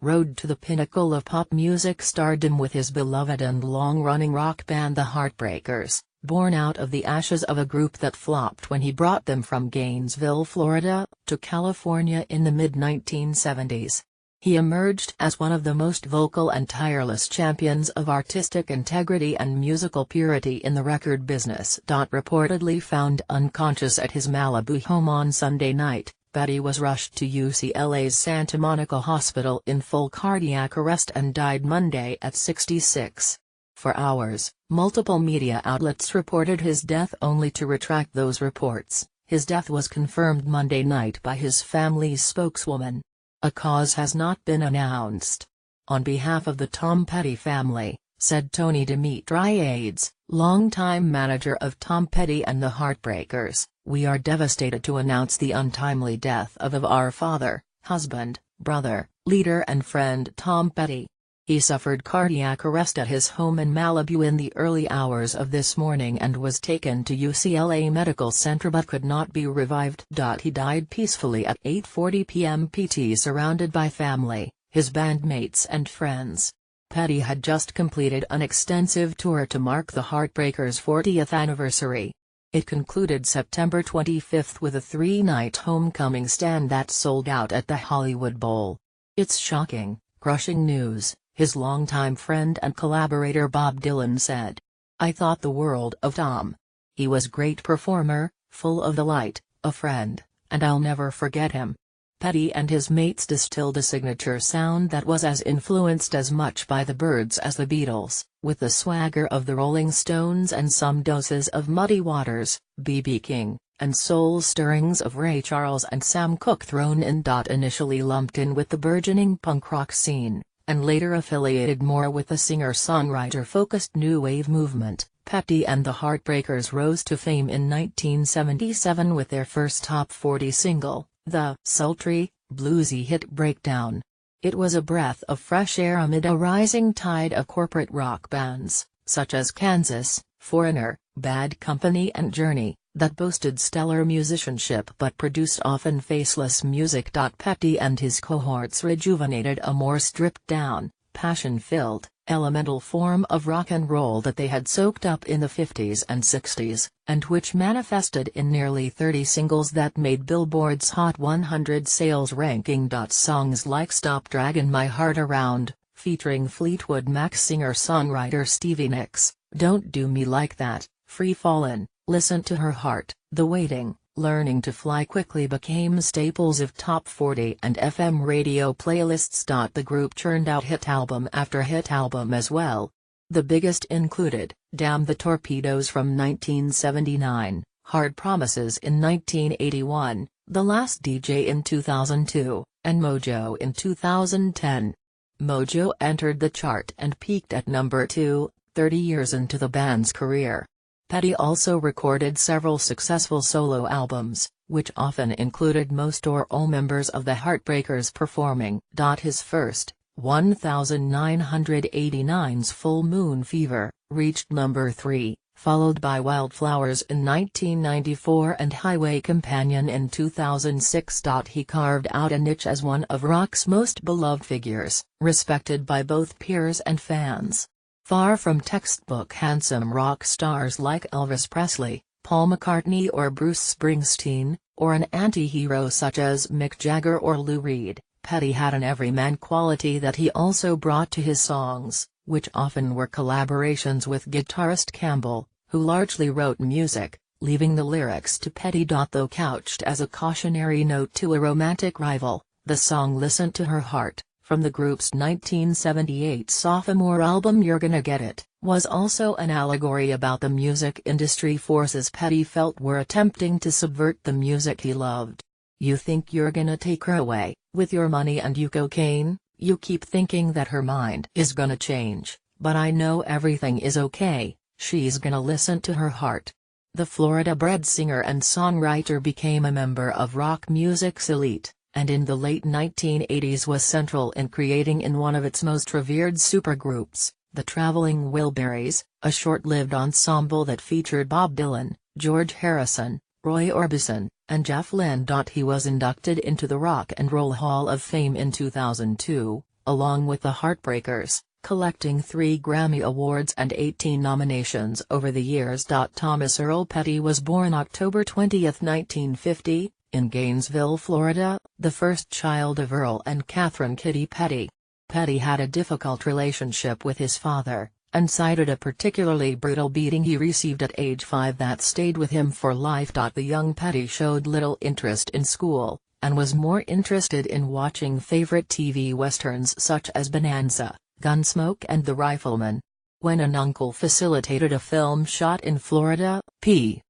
rode to the pinnacle of pop music stardom with his beloved and long-running rock band the Heartbreakers, born out of the ashes of a group that flopped when he brought them from Gainesville, Florida, to California in the mid-1970s. He emerged as one of the most vocal and tireless champions of artistic integrity and musical purity in the record business. Reportedly found unconscious at his Malibu home on Sunday night, Petty was rushed to UCLA's Santa Monica Hospital in full cardiac arrest and died Monday at 66. For hours, multiple media outlets reported his death only to retract those reports. His death was confirmed Monday night by his family's spokeswoman. A cause has not been announced. On behalf of the Tom Petty family, said Tony Dimitriades, longtime manager of Tom Petty and the Heartbreakers, we are devastated to announce the untimely death of our father, husband, brother, leader and friend Tom Petty. He suffered cardiac arrest at his home in Malibu in the early hours of this morning and was taken to UCLA Medical Center but could not be revived. He died peacefully at 8:40 p.m. PT surrounded by family, his bandmates and friends. Petty had just completed an extensive tour to mark the Heartbreakers' 40th anniversary. It concluded September 25 with a three-night homecoming stand that sold out at the Hollywood Bowl. It's shocking, crushing news, his longtime friend and collaborator Bob Dylan said. I thought the world of Tom. He was a great performer, full of delight, a friend, and I'll never forget him. Petty and his mates distilled a signature sound that was as influenced as much by the Byrds as the Beatles, with the swagger of the Rolling Stones and some doses of Muddy Waters, B.B. King, and soul stirrings of Ray Charles and Sam Cooke thrown in. Initially lumped in with the burgeoning punk rock scene, and later affiliated more with the singer-songwriter-focused new wave movement, Petty and the Heartbreakers rose to fame in 1977 with their first top 40 single, the sultry, bluesy hit Breakdown. It was a breath of fresh air amid a rising tide of corporate rock bands, such as Kansas, Foreigner, Bad Company and Journey, that boasted stellar musicianship but produced often faceless music. Petty and his cohorts rejuvenated a more stripped-down, passion-filled, elemental form of rock and roll that they had soaked up in the 50s and 60s, and which manifested in nearly 30 singles that made Billboard's Hot 100 sales ranking. Songs like Stop Draggin' My Heart Around, featuring Fleetwood Mac singer-songwriter Stevie Nicks, Don't Do Me Like That, Free Fallin', Listen to Her Heart, The Waiting, Learning to Fly quickly became staples of top 40 and FM radio playlists. The group churned out hit album after hit album as well. The biggest included, Damn the Torpedoes from 1979, Hard Promises in 1981, The Last DJ in 2002, and Mojo in 2010. Mojo entered the chart and peaked at number 2, 30 years into the band's career. Petty also recorded several successful solo albums, which often included most or all members of the Heartbreakers performing. His first, 1989's Full Moon Fever, reached number 3, followed by Wildflowers in 1994 and Highway Companion in 2006. He carved out a niche as one of rock's most beloved figures, respected by both peers and fans. Far from textbook handsome rock stars like Elvis Presley, Paul McCartney or Bruce Springsteen, or an anti-hero such as Mick Jagger or Lou Reed, Petty had an everyman quality that he also brought to his songs, which often were collaborations with guitarist Campbell, who largely wrote music, leaving the lyrics to Petty. Though couched as a cautionary note to a romantic rival, the song Listen to Her Heart, from the group's 1978 sophomore album You're Gonna Get It, was also an allegory about the music industry forces Petty felt were attempting to subvert the music he loved. You think you're gonna take her away, with your money and you cocaine, you keep thinking that her mind is gonna change, but I know everything is okay, she's gonna listen to her heart. The Florida-bred singer and songwriter became a member of rock music's elite, and in the late 1980s was central in creating in one of its most revered supergroups, the Traveling Wilburys, a short-lived ensemble that featured Bob Dylan, George Harrison, Roy Orbison, and Jeff Lynne. He was inducted into the Rock and Roll Hall of Fame in 2002, along with the Heartbreakers, collecting 3 Grammy Awards and 18 nominations over the years. Thomas Earl Petty was born October 20, 1950, in Gainesville, Florida, the first child of Earl and Catherine Kitty Petty. Petty had a difficult relationship with his father, and cited a particularly brutal beating he received at age 5 that stayed with him for life. The young Petty showed little interest in school, and was more interested in watching favorite TV westerns such as Bonanza, Gunsmoke and The Rifleman. When an uncle facilitated a film shot in Florida, P.